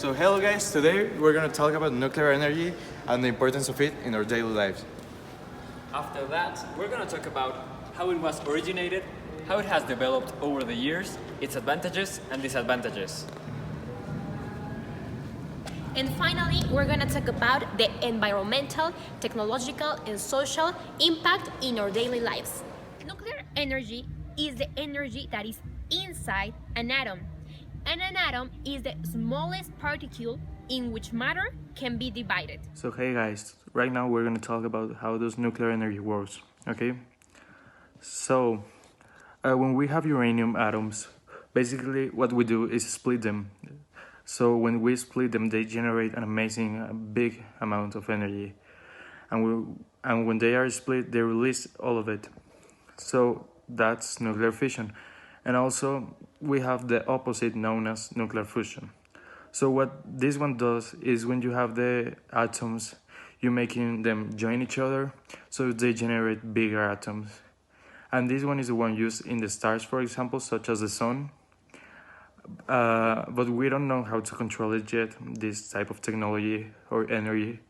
So hello guys, today we're going to talk about nuclear energy and the importance of it in our daily lives. After that, we're going to talk about how it was originated, how it has developed over the years, its advantages and disadvantages. And finally, we're going to talk about the environmental, technological, and social impact in our daily lives. Nuclear energy is the energy that is inside an atom, and an atom is the smallest particle in which matter can be divided. So hey guys, right now we're gonna talk about how does nuclear energy works, okay? So, when we have uranium atoms, basically what we do is split them. So when we split them, they generate an amazing big amount of energy. And when they are split, they release all of it. So that's nuclear fission. And also, we have the opposite known as nuclear fusion. So what this one does is when you have the atoms, you're making them join each other, so they generate bigger atoms. And this one is the one used in the stars, for example, such as the sun. But we don't know how to control it yet, this type of technology or energy,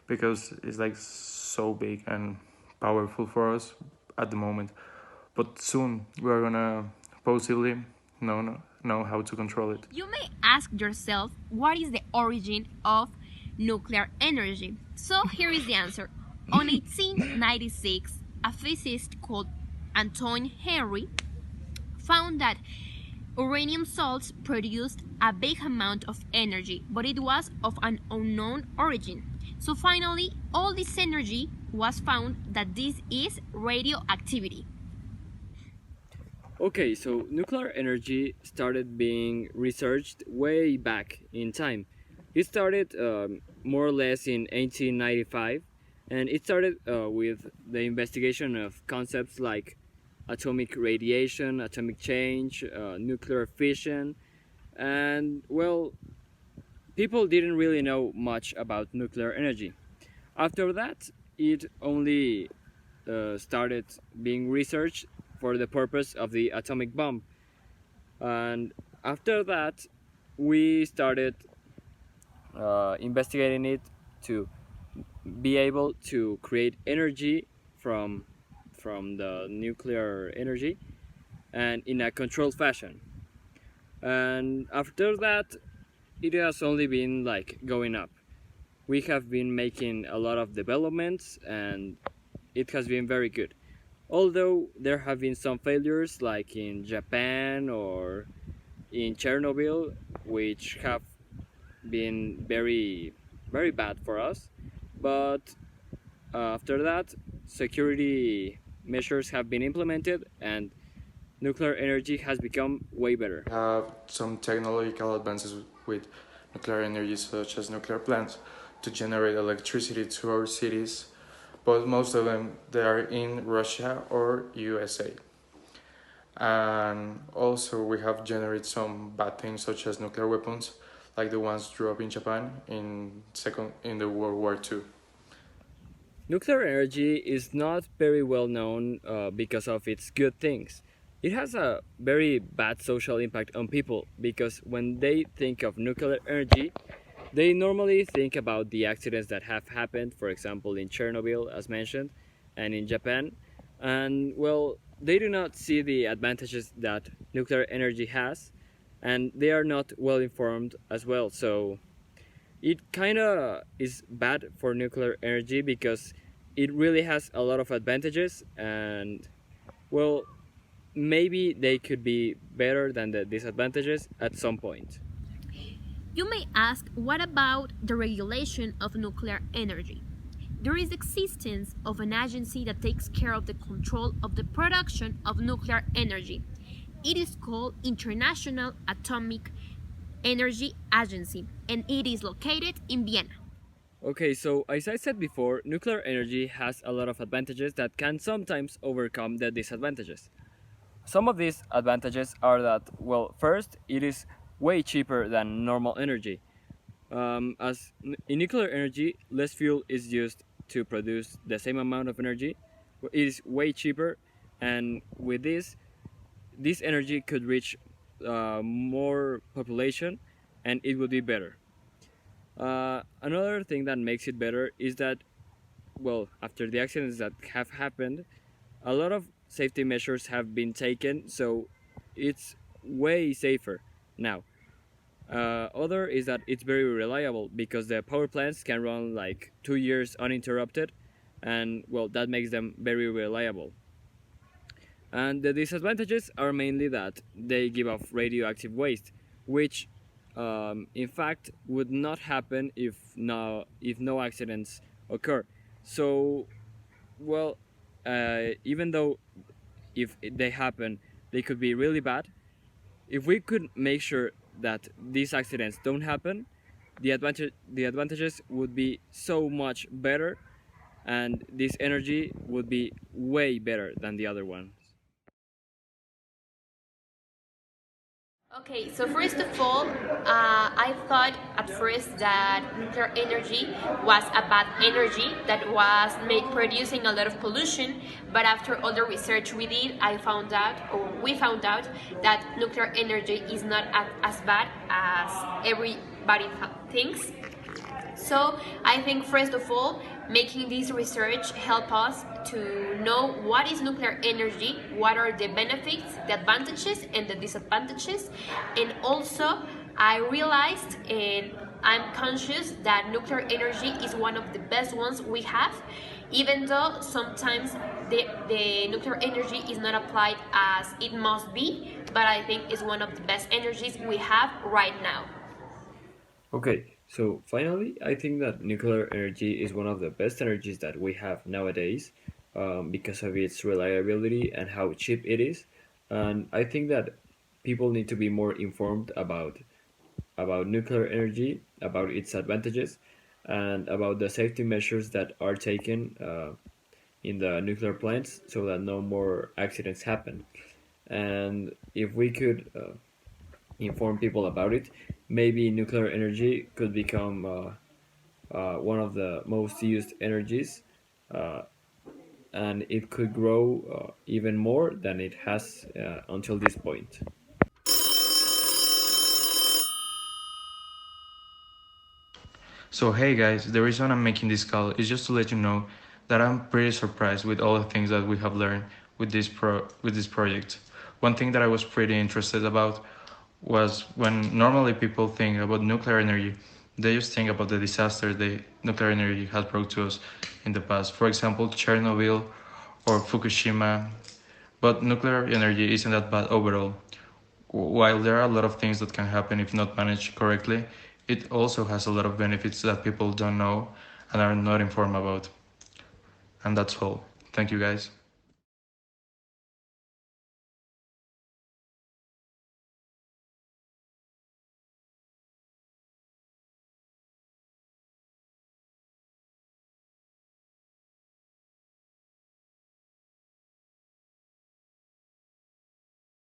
because it's like so big and powerful for us at the moment. But soon we're gonna possibly know how to control it. You may ask yourself, what is the origin of nuclear energy? So here is the answer. On 1896, a physicist called Antoine Henry found that uranium salts produced a big amount of energy, but it was of an unknown origin. So finally, all this energy was found that this is radioactivity. Okay, so nuclear energy started being researched way back in time. It started more or less in 1895, and it started with the investigation of concepts like atomic radiation, atomic change, nuclear fission, and well, people didn't really know much about nuclear energy. After that, it only started being researched for the purpose of the atomic bomb. And after that, we started investigating it to be able to create energy from the nuclear energy and in a controlled fashion. And after that, it has only been like going up. We have been making a lot of developments and it has been very good. Although there have been some failures like in Japan or in Chernobyl, which have been very bad for us, but after that security measures have been implemented and nuclear energy has become way better. We have some technological advances with nuclear energy, such as nuclear plants, to generate electricity to our cities, but most of them they are in Russia or USA. And also we have generated some bad things such as nuclear weapons, like the ones dropped in Japan in the World War II. Nuclear energy is not very well known because of its good things. It has a very bad social impact on people because when they think of nuclear energy, they normally think about the accidents that have happened, for example, in Chernobyl, as mentioned, and in Japan. And well, they do not see the advantages that nuclear energy has, and they are not well informed as well. So it kind of is bad for nuclear energy because it really has a lot of advantages, and well, maybe they could be better than the disadvantages at some point. You may ask, what about the regulation of nuclear energy? There is existence of an agency that takes care of the control of the production of nuclear energy. It is called International Atomic Energy Agency, and it is located in Vienna. Okay, so as I said before, nuclear energy has a lot of advantages that can sometimes overcome the disadvantages. Some of these advantages are that, well, first, it is way cheaper than normal energy. In nuclear energy, less fuel is used to produce the same amount of energy. It is way cheaper, and with this energy could reach more population, and it would be better. Another thing that makes it better is that, well, after the accidents that have happened, a lot of safety measures have been taken, so it's way safer now. Other is that it's very reliable because the power plants can run like 2 years uninterrupted, and well, that makes them very reliable. And the disadvantages are mainly that they give off radioactive waste, which in fact would not happen if no accidents occur. So, well, even though if they happen, they could be really bad. If we could make sure that these accidents don't happen, the advantages would be so much better, and this energy would be way better than the other one. Okay, so first of all, I thought at first that nuclear energy was a bad energy that was producing a lot of pollution, but after all the research we did, we found out that nuclear energy is not as bad as everybody thinks. So I think first of all, making this research help us to know what is nuclear energy, what are the benefits, the advantages and the disadvantages. And also I realized and I'm conscious that nuclear energy is one of the best ones we have, even though sometimes the nuclear energy is not applied as it must be, but I think it's one of the best energies we have right now. Okay, so finally, I think that nuclear energy is one of the best energies that we have nowadays, because of its reliability and how cheap it is. And I think that people need to be more informed about nuclear energy, about its advantages, and about the safety measures that are taken in the nuclear plants so that no more accidents happen. And if we could inform people about it, maybe nuclear energy could become one of the most used energies, uh, and it could grow even more than it has until this point. So hey guys, the reason I'm making this call is just to let you know that I'm pretty surprised with all the things that we have learned with this project. One thing that I was pretty interested about was when normally people think about nuclear energy, they just think about the disaster the nuclear energy has brought to us in the past. For example, Chernobyl or Fukushima. But nuclear energy isn't that bad overall. While there are a lot of things that can happen if not managed correctly, it also has a lot of benefits that people don't know and are not informed about. And that's all. Thank you guys.